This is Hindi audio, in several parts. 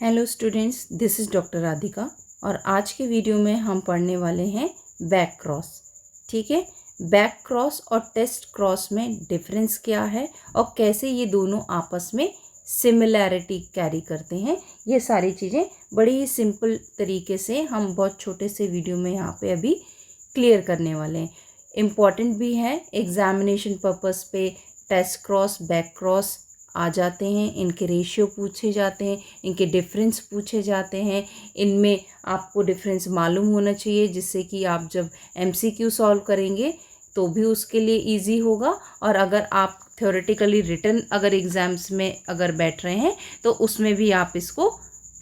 Hello students, this is doctor Radhika और आज के वीडियो में हम पढ़ने वाले हैं बैक क्रॉस। ठीक है, बैक क्रॉस और टेस्ट क्रॉस में डिफरेंस क्या है और कैसे ये दोनों आपस में सिमिलैरिटी कैरी करते हैं, ये सारी चीज़ें बड़ी ही सिंपल तरीके से हम बहुत छोटे से वीडियो में यहाँ पे अभी क्लियर करने वाले हैं। इम्पॉर्टेंट भी है, एग्जामिनेशन पर्पस पे टेस्ट क्रॉस बैक क्रॉस आ जाते हैं, इनके रेशियो पूछे जाते हैं, इनके डिफरेंस पूछे जाते हैं। इनमें आपको डिफरेंस मालूम होना चाहिए जिससे कि आप जब एमसीक्यू सॉल्व करेंगे तो भी उसके लिए इजी होगा, और अगर आप थ्योरेटिकली रिटन अगर एग्ज़ाम्स में अगर बैठ रहे हैं तो उसमें भी आप इसको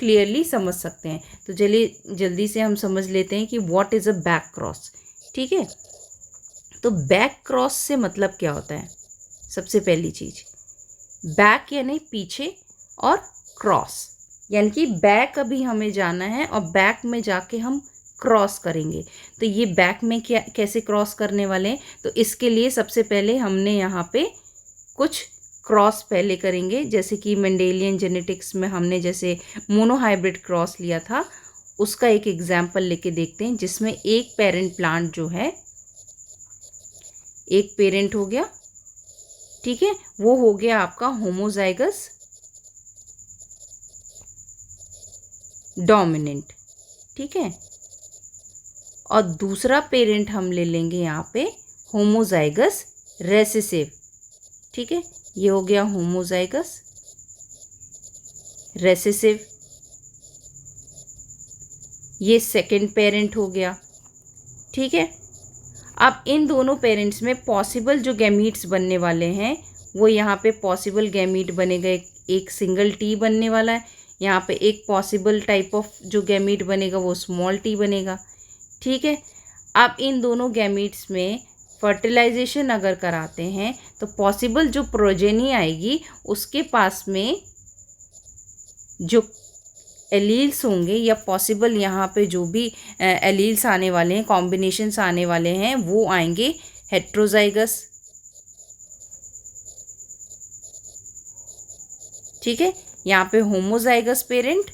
क्लियरली समझ सकते हैं। तो चलिए जल्दी से हम समझ लेते हैं कि what is a back cross. ठीक है, तो बैक क्रॉस से मतलब क्या होता है। सबसे पहली चीज़, बैक यानी पीछे और क्रॉस यानी कि बैक अभी हमें जाना है और बैक में जाके हम क्रॉस करेंगे। तो ये बैक में क्या कैसे क्रॉस करने वाले हैं, तो इसके लिए सबसे पहले हमने यहाँ पे कुछ क्रॉस पहले करेंगे। जैसे कि मेंडेलियन जेनेटिक्स में हमने जैसे मोनोहाइब्रिड क्रॉस लिया था, उसका एक एग्जाम्पल लेके देखते हैं जिसमें एक पेरेंट प्लांट जो है, एक पेरेंट हो गया, ठीक है, वो हो गया आपका होमोजाइगस डोमिनेंट। ठीक है, और दूसरा पेरेंट हम ले लेंगे यहाँ पे होमोजाइगस रेसेसिव। ठीक है, ये हो गया होमोजाइगस रेसेसिव, ये सेकंड पेरेंट हो गया। ठीक है, अब इन दोनों पेरेंट्स में पॉसिबल जो गैमीट्स बनने वाले हैं वो यहाँ पे पॉसिबल गैमीट बनेगा, एक सिंगल टी बनने वाला है। यहाँ पे एक पॉसिबल टाइप ऑफ जो गैमीट बनेगा वो स्मॉल टी बनेगा। ठीक है, अब इन दोनों गैमीट्स में फर्टिलाइजेशन अगर कराते हैं तो पॉसिबल जो प्रोजेनी आएगी उसके पास में जो एलील्स होंगे या पॉसिबल यहाँ पे जो भी एलील्स आने वाले हैं, कॉम्बिनेशंस आने वाले हैं, वो आएंगे हेट्रोजाइगस। ठीक है, यहाँ पे होमोजाइगस पेरेंट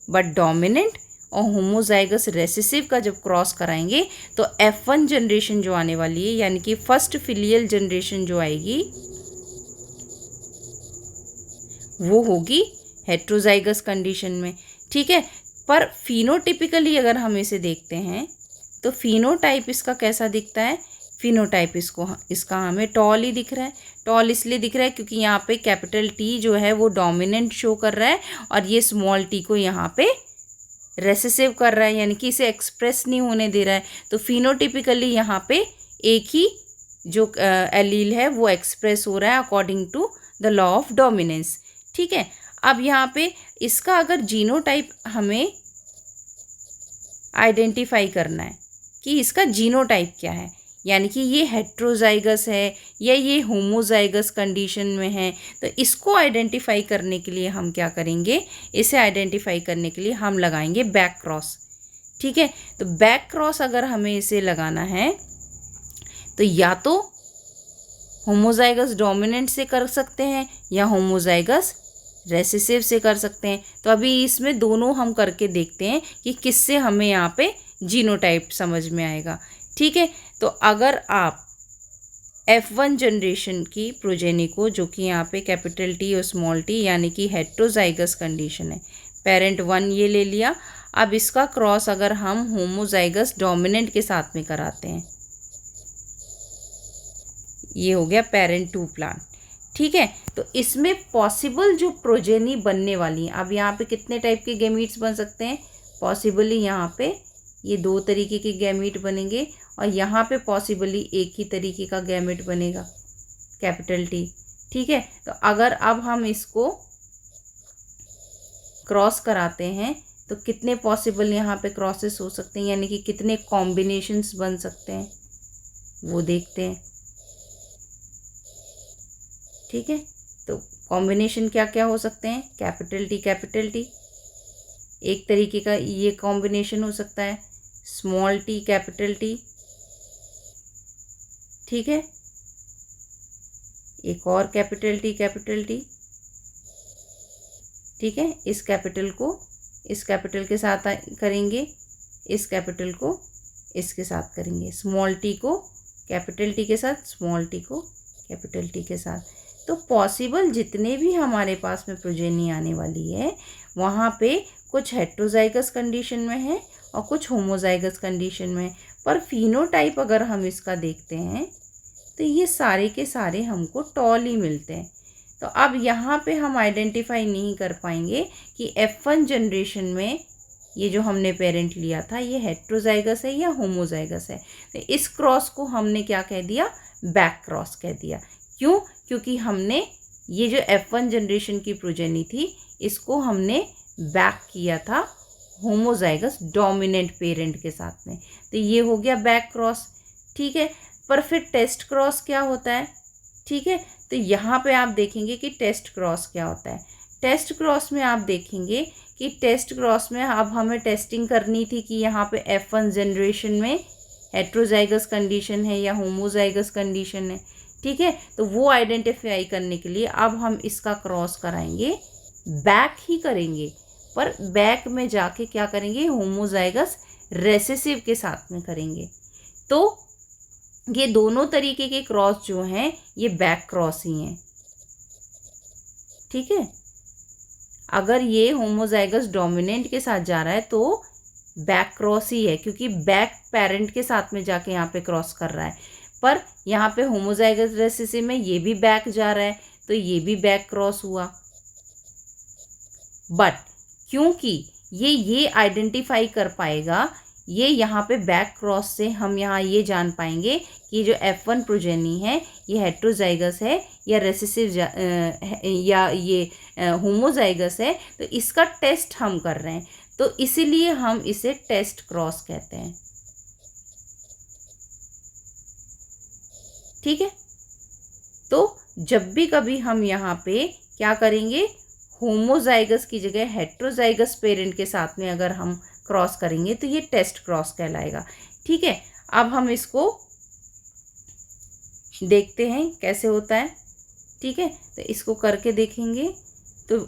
बट डोमिनेंट और होमोजाइगस रेसेसिव का जब क्रॉस कराएंगे तो F1 जनरेशन जो आने वाली है यानी कि फर्स्ट फिलियल जनरेशन जो आएगी वो होगी हेट्रोजाइगस कंडीशन में। ठीक है, पर फिनोटिपिकली अगर हम इसे देखते हैं तो फिनोटाइप इसका कैसा दिखता है। फिनोटाइप इसका हमें टॉल ही दिख रहा है। टॉल इसलिए दिख रहा है क्योंकि यहाँ पे कैपिटल टी जो है वो डोमिनेंट शो कर रहा है और ये स्मॉल टी को यहाँ पे रेसेसिव कर रहा है, यानी कि इसे एक्सप्रेस नहीं होने दे रहा है। तो फिनोटिपिकली यहाँ पे एक ही जो एलील है वो एक्सप्रेस हो रहा है according to the law of dominance. ठीक है, अब यहाँ पे इसका अगर जीनोटाइप हमें आइडेंटिफाई करना है कि इसका जीनोटाइप क्या है, यानी कि ये हेट्रोजाइगस है या ये होमोजाइगस कंडीशन में है, तो इसको आइडेंटिफाई करने के लिए हम क्या करेंगे, इसे आइडेंटिफाई करने के लिए हम लगाएंगे बैक क्रॉस। ठीक है, तो बैक क्रॉस अगर हमें इसे लगाना है तो या तो होमोजाइगस डोमिनेंट से कर सकते हैं या होमोजाइगस रेसेसिव से कर सकते हैं। तो अभी इसमें दोनों हम करके देखते हैं कि किससे हमें यहाँ पे जीनोटाइप समझ में आएगा। ठीक है, तो अगर आप F1 जनरेशन की प्रोजेनी को, जो कि यहाँ पे कैपिटल टी और स्मॉल टी यानी कि हेट्रोजाइगस कंडीशन है, पेरेंट 1 ये ले लिया, अब इसका क्रॉस अगर हम होमोजाइगस डोमिनेंट के साथ में कराते हैं, ये हो गया पेरेंट 2 प्लांट। ठीक है, तो इसमें पॉसिबल जो प्रोजेनी बनने वाली है, अब यहाँ पे कितने टाइप के गैमीट्स बन सकते हैं, पॉसिबली यहाँ पे ये 2 तरीके के गैमीट बनेंगे और यहाँ पे पॉसिबली एक ही तरीके का गैमीट बनेगा, कैपिटल टी। ठीक है, तो अगर अब हम इसको क्रॉस कराते हैं तो कितने पॉसिबल यहाँ पे क्रॉसेस हो सकते हैं, यानी कि कितने कॉम्बिनेशंस बन सकते हैं वो देखते हैं। ठीक है, तो कॉम्बिनेशन क्या क्या हो सकते हैं, कैपिटल टी एक तरीके का ये कॉम्बिनेशन हो सकता है, स्मॉल टी कैपिटल टी। ठीक है, एक और कैपिटल टी ठीक है, इस कैपिटल के साथ करेंगे, इस कैपिटल को इसके साथ करेंगे, स्मॉल टी को कैपिटल टी के साथ, स्मॉल टी को कैपिटल टी के साथ। तो पॉसिबल जितने भी हमारे पास में प्रोजेनी आने वाली है वहाँ पे कुछ हेट्रोजाइगस कंडीशन में है और कुछ होमोजाइगस कंडीशन में। पर फिनोटाइप अगर हम इसका देखते हैं तो ये सारे के सारे हमको टॉल ही मिलते हैं। तो अब यहाँ पे हम आइडेंटिफाई नहीं कर पाएंगे कि F1 जनरेशन में ये जो हमने पेरेंट लिया था ये हेट्रोजाइगस है या होमोजाइगस है। तो इस क्रॉस को हमने क्या कह दिया, बैक क्रॉस कह दिया। क्यों? क्योंकि हमने ये जो F1 जनरेशन की प्रोजेनी थी इसको हमने बैक किया था होमोजाइगस डोमिनेंट पेरेंट के साथ में, तो ये हो गया बैक क्रॉस। ठीक है, पर फिर टेस्ट क्रॉस क्या होता है? ठीक है, तो यहाँ पे आप देखेंगे कि टेस्ट क्रॉस क्या होता है। टेस्ट क्रॉस में आप देखेंगे कि टेस्ट क्रॉस में अब हमें टेस्टिंग करनी थी कि यहाँ पे F1 जनरेशन में हेट्रोजाइगस कंडीशन है या होमोजाइगस कंडीशन है। ठीक है, तो वो आइडेंटिफाई करने के लिए अब हम इसका क्रॉस कराएंगे, बैक ही करेंगे, पर बैक में जाके क्या करेंगे, होमोजाइगस रेसेसिव के साथ में करेंगे। तो ये दोनों तरीके के क्रॉस जो हैं ये बैक क्रॉस ही हैं। ठीक है, अगर ये होमोजाइगस डोमिनेंट के साथ जा रहा है तो बैक क्रॉस ही है, क्योंकि बैक पेरेंट के साथ में जाके यहाँ पे क्रॉस कर रहा है। पर यहाँ पे होमोजाइगस रेसेसिव में ये भी बैक जा रहा है तो ये भी बैक क्रॉस हुआ। बट क्योंकि ये आइडेंटिफाई कर पाएगा, ये यहाँ पे बैक क्रॉस से हम यहाँ ये जान पाएंगे कि जो F1 प्रोजेनी है ये हेट्रोजाइगस है या रेसेसिव या ये होमोजाइगस है। तो इसका टेस्ट हम कर रहे हैं, तो इसीलिए हम इसे टेस्ट क्रॉस कहते हैं। ठीक है, तो जब भी कभी हम यहाँ पे क्या करेंगे, होमोजाइगस की जगह हेट्रोजाइगस पेरेंट के साथ में अगर हम क्रॉस करेंगे तो ये टेस्ट क्रॉस कहलाएगा। ठीक है, अब हम इसको देखते हैं कैसे होता है। ठीक है, तो इसको करके देखेंगे तो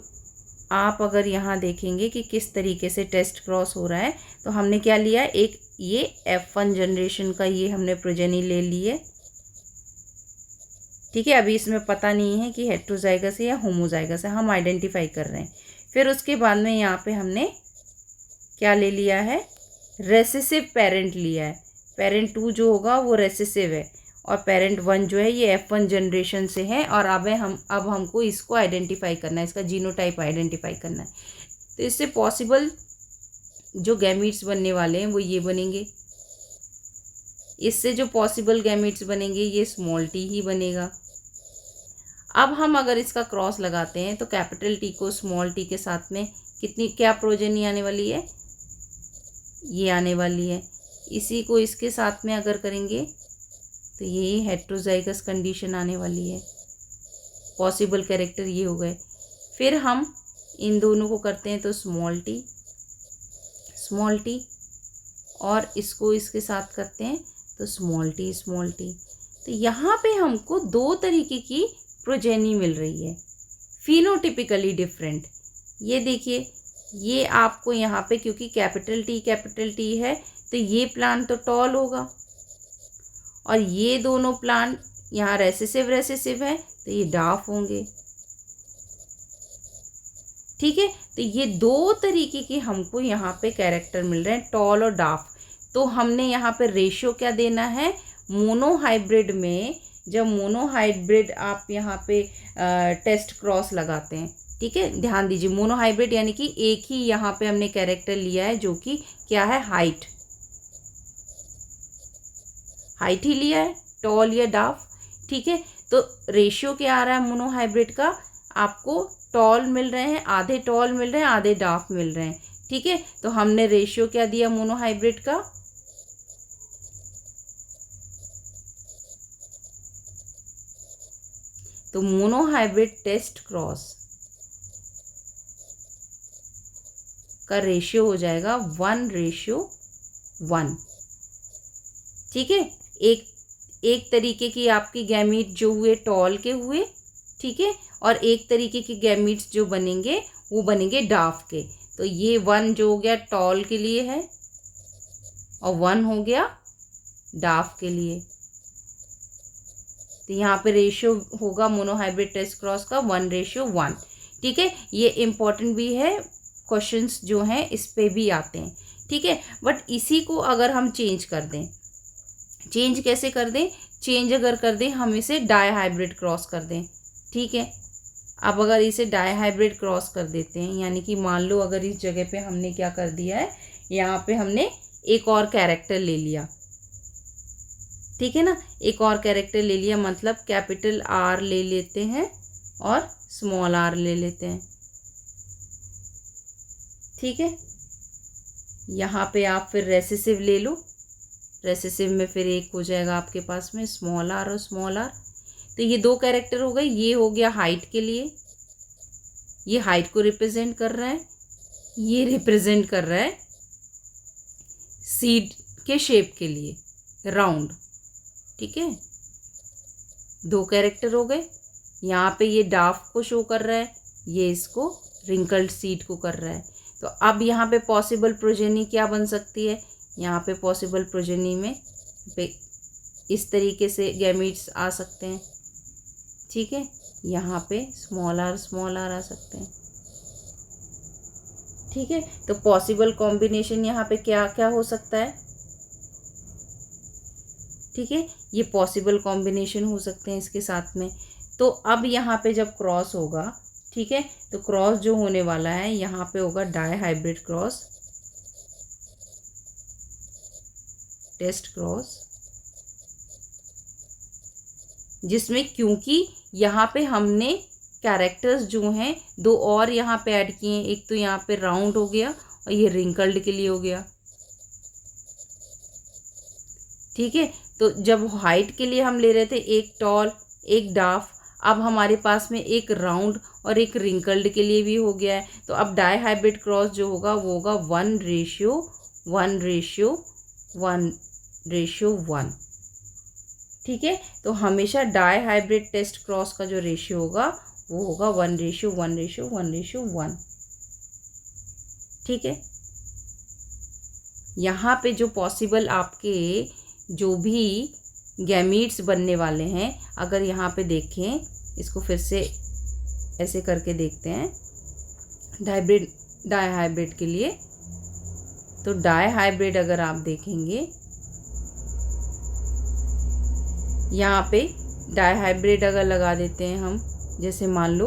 आप अगर यहाँ देखेंगे कि किस तरीके से टेस्ट क्रॉस हो रहा है, तो हमने क्या लिया, एक ये F1 जनरेशन का ये हमने प्रोजेनी ले ली है। ठीक है, अभी इसमें पता नहीं है कि हेट्रोजाइगस है या होमोजाइगस है, हम आइडेंटिफाई कर रहे हैं। फिर उसके बाद में यहाँ पे हमने क्या ले लिया है, रेसेसिव पेरेंट लिया है। पेरेंट 2 जो होगा वो रेसेसिव है और पेरेंट 1 जो है ये F1 जनरेशन से है। और अब हमको इसको आइडेंटिफाई करना है, इसका जीनोटाइप आइडेंटिफाई करना है। तो इससे पॉसिबल जो गैमीट्स बनने वाले हैं वो ये बनेंगे। इससे जो पॉसिबल गैमीट्स बनेंगे ये स्मॉल टी ही बनेगा। अब हम अगर इसका क्रॉस लगाते हैं तो कैपिटल टी को स्मॉल टी के साथ में कितनी क्या प्रोजेनी आने वाली है, ये आने वाली है। इसी को इसके साथ में अगर करेंगे तो ये हेट्रोजाइगस कंडीशन आने वाली है। पॉसिबल कैरेक्टर ये हो गए। फिर हम इन दोनों को करते हैं तो स्मॉल टी और इसको इसके साथ करते हैं तो स्मॉल टी। तो यहाँ पे हमको 2 तरीके की प्रोजेनी मिल रही है, फिनोटिपिकली डिफरेंट। ये देखिए, ये आपको यहाँ पे क्योंकि कैपिटल टी है तो ये प्लांट तो टॉल होगा और ये दोनों प्लांट यहाँ रेसेसिव है तो ये डाफ होंगे। ठीक है, तो ये 2 तरीके के हमको यहाँ पे कैरेक्टर मिल रहे हैं, टॉल और डाफ। तो हमने यहाँ पे रेशियो क्या देना है, मोनोहाइब्रिड में जब मोनोहाइब्रिड आप यहाँ पे टेस्ट क्रॉस लगाते हैं। ठीक है, ध्यान दीजिए, मोनोहाइब्रिड यानी कि एक ही यहाँ पे हमने कैरेक्टर लिया है जो कि क्या है, हाइट ही लिया है, टॉल या डाफ। ठीक है, तो रेशियो क्या आ रहा है मोनोहाइब्रिड का, आपको टॉल मिल रहे हैं, आधे टॉल मिल रहे हैं, आधे डाफ मिल रहे हैं। ठीक है, तो हमने रेशियो क्या दिया मोनोहाइब्रिड का, तो मोनोहाइब्रिड टेस्ट क्रॉस का रेशियो हो जाएगा 1:1। ठीक है, एक तरीके की आपकी गैमीट जो हुए टॉल के हुए, ठीक है, और एक तरीके के गैमीट्स जो बनेंगे वो बनेंगे डाफ के। तो ये 1 जो हो गया टॉल के लिए है और 1 हो गया डाफ के लिए। तो यहाँ पे रेशियो होगा मोनोहाइब्रिड टेस्ट क्रॉस का 1:1। ठीक है, ये इम्पॉर्टेंट भी है, क्वेश्चंस जो हैं इस पे भी आते हैं। ठीक है, बट इसी को अगर हम चेंज कर दें, चेंज कैसे कर दें, चेंज अगर कर दें हम इसे डाई हाइब्रिड क्रॉस कर दें। ठीक है, अब अगर इसे डाई हाइब्रिड क्रॉस कर देते हैं, यानी कि मान लो अगर इस जगह पे हमने क्या कर दिया है, यहाँ पे हमने एक और कैरेक्टर ले लिया। ठीक है ना, एक और कैरेक्टर ले लिया, मतलब कैपिटल R ले लेते हैं और स्मॉल r ले लेते हैं। ठीक है, यहाँ पे आप फिर रेसेसिव ले लो, रेसेसिव में फिर एक हो जाएगा आपके पास में स्मॉल r और स्मॉल r। तो ये 2 कैरेक्टर हो गए। ये हो गया हाइट के लिए, ये हाइट को रिप्रेजेंट कर रहा है, ये रिप्रेजेंट कर रहा है सीड के शेप के लिए राउंड। ठीक है, 2 कैरेक्टर हो गए। यहाँ पे ये डाफ को शो कर रहा है, ये इसको रिंकल्ड सीड को कर रहा है। तो अब यहाँ पे पॉसिबल प्रोजेनी क्या बन सकती है, यहाँ पे पॉसिबल प्रोजेनी में पे इस तरीके से गैमीट्स आ सकते हैं। ठीक है, यहाँ पे स्मॉल r आ सकते हैं। ठीक है, तो पॉसिबल कॉम्बिनेशन यहाँ पे क्या क्या हो सकता है। ठीक है, ये पॉसिबल कॉम्बिनेशन हो सकते हैं इसके साथ में। तो अब यहाँ पे जब क्रॉस होगा, ठीक है, तो क्रॉस जो होने वाला है यहाँ पे होगा dihybrid cross, test cross, जिसमें क्योंकि यहाँ पे हमने कैरेक्टर्स जो हैं 2 और यहाँ पे ऐड किए हैं, एक तो यहाँ पे राउंड हो गया और ये रिंकल्ड के लिए हो गया। ठीक है, तो जब हाइट के लिए हम ले रहे थे एक टॉल एक डाफ, अब हमारे पास में एक राउंड और एक रिंकल्ड के लिए भी हो गया है। तो अब डाई हाइब्रिड क्रॉस जो होगा वो होगा 1:1:1:1। ठीक है, तो हमेशा डाई हाइब्रिड टेस्ट क्रॉस का जो रेशियो होगा वो होगा 1:1:1:1। ठीक है, यहाँ पे जो पॉसिबल आपके जो भी गैमीट्स बनने वाले हैं, अगर यहाँ पे देखें, इसको फिर से ऐसे करके देखते हैं डाई हाइब्रिड के लिए। तो डाई हाइब्रिड अगर आप देखेंगे, यहाँ पे डाई हाइब्रिड अगर लगा देते हैं हम, जैसे मान लो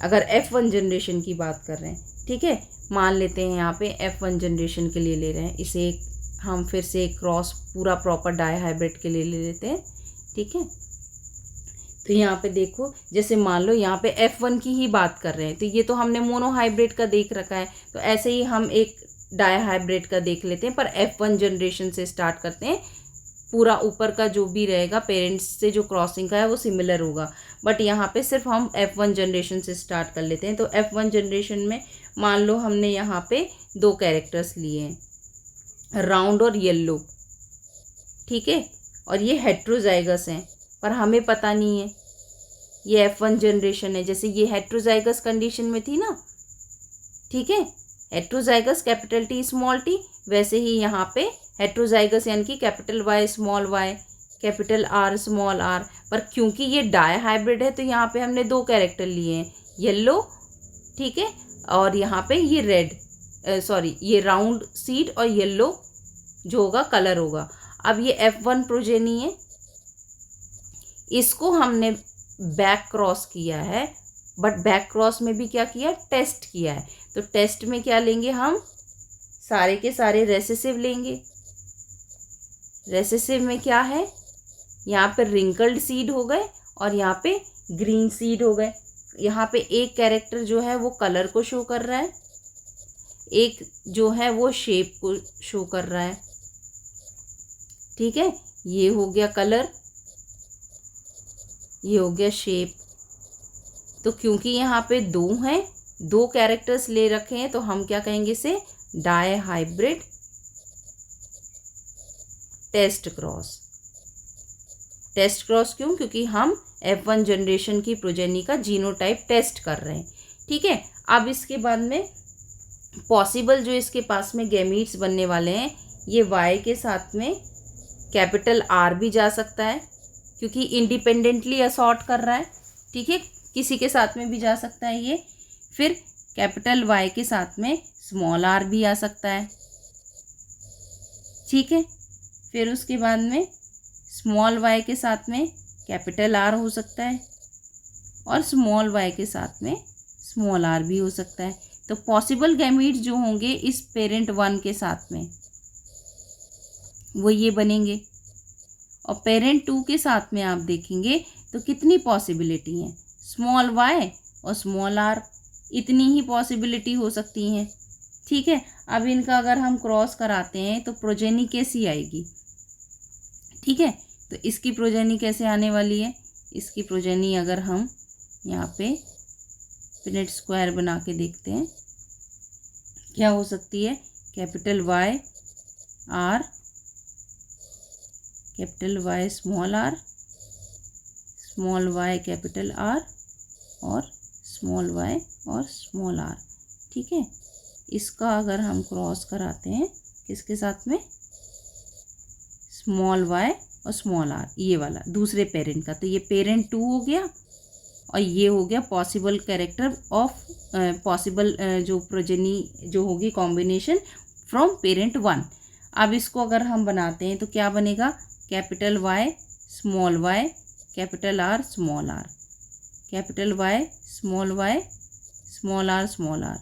अगर F1 जनरेशन की बात कर रहे हैं, ठीक है, मान लेते हैं यहाँ पे F1 जनरेशन के लिए ले रहे हैं, इसे एक हम फिर से एक क्रॉस पूरा प्रॉपर डाई हाइब्रिड के लिए ले लेते हैं। ठीक है, तो यहाँ पे देखो, जैसे मान लो यहाँ पे F1 की ही बात कर रहे हैं, तो ये तो हमने मोनो हाइब्रिड का देख रखा है, तो ऐसे ही हम एक डाई हाइब्रिड का देख लेते हैं, पर F1 जनरेशन से स्टार्ट करते हैं। पूरा ऊपर का जो भी रहेगा पेरेंट्स से जो क्रॉसिंग का है वो सिमिलर होगा, बट यहाँ पे सिर्फ हम F1 जनरेशन से स्टार्ट कर लेते हैं। तो F1 जनरेशन में मान लो हमने यहाँ पे 2 कैरेक्टर्स लिए हैं, राउंड और येलो। ठीक है, और ये हेट्रोजाइगस हैं, पर हमें पता नहीं है ये F1 जनरेशन है। जैसे ये हेट्रोजाइगस कंडीशन में थी ना, ठीक है, heterozygous capital T small t, वैसे ही यहाँ पे हेट्रोजाइगस यानी कि capital Y small y, capital R small r। पर क्योंकि ये डाई हाइब्रिड है तो यहाँ पे हमने 2 कैरेक्टर लिए हैं, येलो, ठीक है, और यहाँ पे ये रेड, ये राउंड सीड और येलो जो होगा कलर होगा। अब ये F1 प्रोजेनी है, इसको हमने बैक क्रॉस किया है, बट बैक क्रॉस में भी क्या किया, टेस्ट किया है। तो टेस्ट में क्या लेंगे हम, सारे के सारे रेसेसिव लेंगे। रेसेसिव में क्या है, यहाँ पे रिंकल्ड सीड हो गए और यहाँ पे ग्रीन सीड हो गए। यहाँ पे एक कैरेक्टर जो है वो कलर को शो कर रहा है, एक जो है वो शेप को शो कर रहा है। ठीक है, ये हो गया कलर, ये हो गया शेप। तो क्योंकि यहाँ पे 2 हैं, 2 कैरेक्टर्स ले रखे हैं, तो हम क्या कहेंगे इसे, dihybrid test cross. Test cross क्यों, क्योंकि हम F1 जनरेशन की प्रोजेनी का जीनोटाइप टेस्ट कर रहे हैं। ठीक है, अब इसके बाद में पॉसिबल जो इसके पास में गैमीट्स बनने वाले हैं, ये Y के साथ में कैपिटल R भी जा सकता है क्योंकि इंडिपेंडेंटली असॉर्ट कर रहा है। ठीक है, किसी के साथ में भी जा सकता है ये। फिर कैपिटल Y के साथ में स्मॉल r भी आ सकता है। ठीक है, फिर उसके बाद में स्मॉल y के साथ में कैपिटल R हो सकता है और स्मॉल y के साथ में स्मॉल r भी हो सकता है। तो पॉसिबल गैमीट्स जो होंगे इस पेरेंट 1 के साथ में वो ये बनेंगे, और पेरेंट 2 के साथ में आप देखेंगे तो कितनी पॉसिबिलिटी हैं, स्मॉल y और स्मॉल r, इतनी ही पॉसिबिलिटी हो सकती हैं। ठीक है, अब इनका अगर हम क्रॉस कराते हैं तो प्रोजेनी कैसी आएगी। ठीक है, तो इसकी प्रोजेनी कैसे आने वाली है, इसकी प्रोजेनी अगर हम यहाँ पे पिनेट स्क्वायर बना के देखते हैं क्या हो सकती है, capital Y R, capital Y small r, small y capital R और स्मॉल y और स्मॉल r। ठीक है, इसका अगर हम क्रॉस कराते हैं किसके साथ में, स्मॉल y और स्मॉल r, ये वाला दूसरे पेरेंट का, तो ये पेरेंट 2 हो गया और ये हो गया पॉसिबल कैरेक्टर ऑफ पॉसिबल जो प्रोजेनी जो होगी कॉम्बिनेशन फ्रॉम पेरेंट 1। अब इसको अगर हम बनाते हैं तो क्या बनेगा, capital Y small y capital R small r, capital Y small r small r।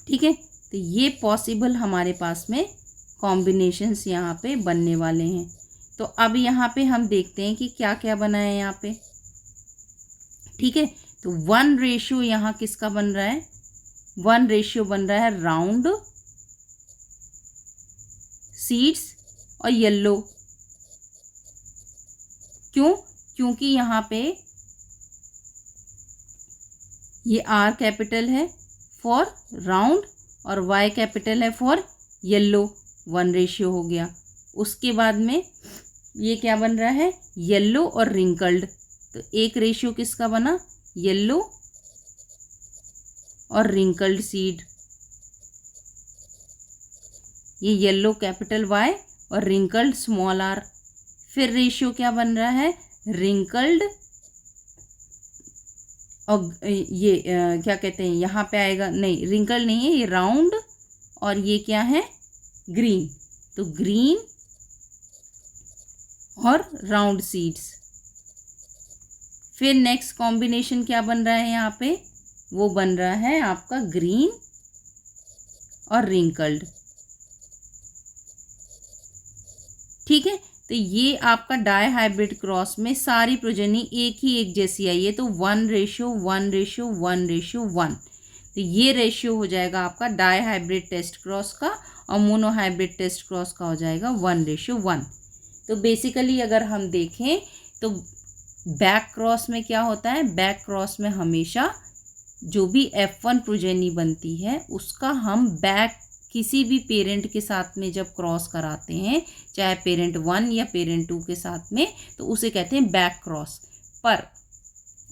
ठीक है, तो ये पॉसिबल हमारे पास में कॉम्बिनेशंस यहाँ पे बनने वाले हैं। तो अब यहाँ पे हम देखते हैं कि क्या क्या बना है यहाँ पे। ठीक है, तो 1 रेशियो यहाँ किसका बन रहा है, 1 रेशियो बन रहा है राउंड सीड्स और येलो। क्यों, क्योंकि यहाँ पे ये R कैपिटल है फॉर राउंड और Y कैपिटल है फॉर येलो, 1 रेशियो हो गया। उसके बाद में ये क्या बन रहा है, येलो और रिंकल्ड, तो 1 रेशियो किसका बना, येलो और रिंकल्ड सीड। ये येलो कैपिटल Y और रिंकल्ड स्मॉल r। फिर रेशियो क्या बन रहा है, रिंकल्ड और ये क्या कहते हैं यहाँ पे आएगा, नहीं रिंकल नहीं है, ये राउंड और ये क्या है, ग्रीन, तो ग्रीन और राउंड सीड्स। फिर नेक्स्ट कॉम्बिनेशन क्या बन रहा है यहाँ पे, वो बन रहा है आपका ग्रीन और रिंकल्ड। ठीक है, तो ये आपका डाई हाइब्रिड क्रॉस में सारी प्रोजेनी एक जैसी आई है, तो 1 रेशियो 1 रेशियो 1 रेशियो 1, तो ये रेशियो हो जाएगा आपका डाई हाइब्रिड टेस्ट क्रॉस का, और मोनो हाइब्रिड टेस्ट क्रॉस का हो जाएगा 1 रेशियो 1। तो बेसिकली अगर हम देखें तो बैक क्रॉस में क्या होता है, बैक क्रॉस में हमेशा जो भी F1 प्रोजेनी बनती है उसका हम बैक किसी भी पेरेंट के साथ में जब क्रॉस कराते हैं, चाहे पेरेंट 1 या पेरेंट 2 के साथ में, तो उसे कहते हैं बैक क्रॉस। पर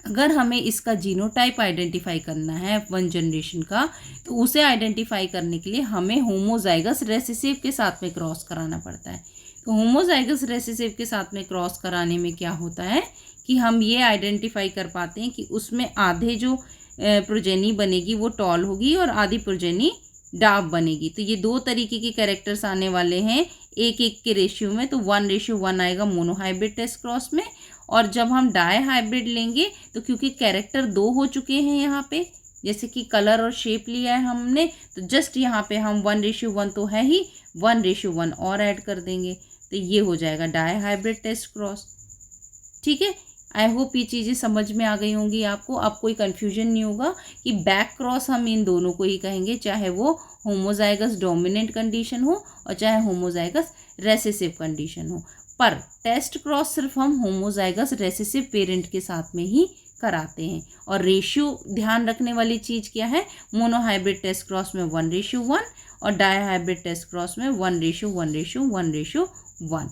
अगर हमें इसका जीनोटाइप आइडेंटिफाई करना है F1 जनरेशन का, तो उसे आइडेंटिफाई करने के लिए हमें होमोजाइगस रेसेसिव के साथ में क्रॉस कराना पड़ता है। तो होमोजाइगस रेसेसिव के साथ में क्रॉस कराने में क्या होता है कि हम ये आइडेंटिफाई कर पाते हैं कि उसमें आधे जो प्रोजेनी बनेगी वो टॉल होगी और आधी प्रोजेनी डार्क बनेगी। तो ये 2 तरीके के कैरेक्टर्स आने वाले हैं 1-1 के रेशियो में, तो 1 रेशियो 1 आएगा मोनो हाइब्रिड टेस्ट क्रॉस में। और जब हम डाई हाइब्रिड लेंगे तो क्योंकि कैरेक्टर 2 हो चुके हैं यहाँ पे, जैसे कि कलर और शेप लिया है हमने, तो जस्ट यहाँ पे हम 1 रेशियो 1 तो है ही, 1 रेशियो 1 और ऐड कर देंगे, तो ये हो जाएगा डाई हाइब्रिड टेस्ट क्रॉस। ठीक है, आई होप ये चीज़ें समझ में आ गई होंगी आपको। अब कोई कन्फ्यूजन नहीं होगा कि बैक क्रॉस हम इन दोनों को ही कहेंगे, चाहे वो होमोजाइगस डोमिनेंट कंडीशन हो और चाहे होमोजाइगस रेसेसिव कंडीशन हो। पर टेस्ट क्रॉस सिर्फ हम होमोजाइगस रेसेसिव पेरेंट के साथ में ही कराते हैं। और रेशियो ध्यान रखने वाली चीज़ क्या है, मोनो हाइब्रिड टेस्ट क्रॉस में 1 रेशियो 1 और डाई हाइब्रिड टेस्ट क्रॉस में 1:1:1:1:1।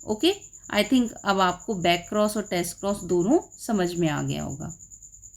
ओके, आई थिंक अब आपको बैक क्रॉस और टेस्ट क्रॉस दोनों समझ में आ गया होगा।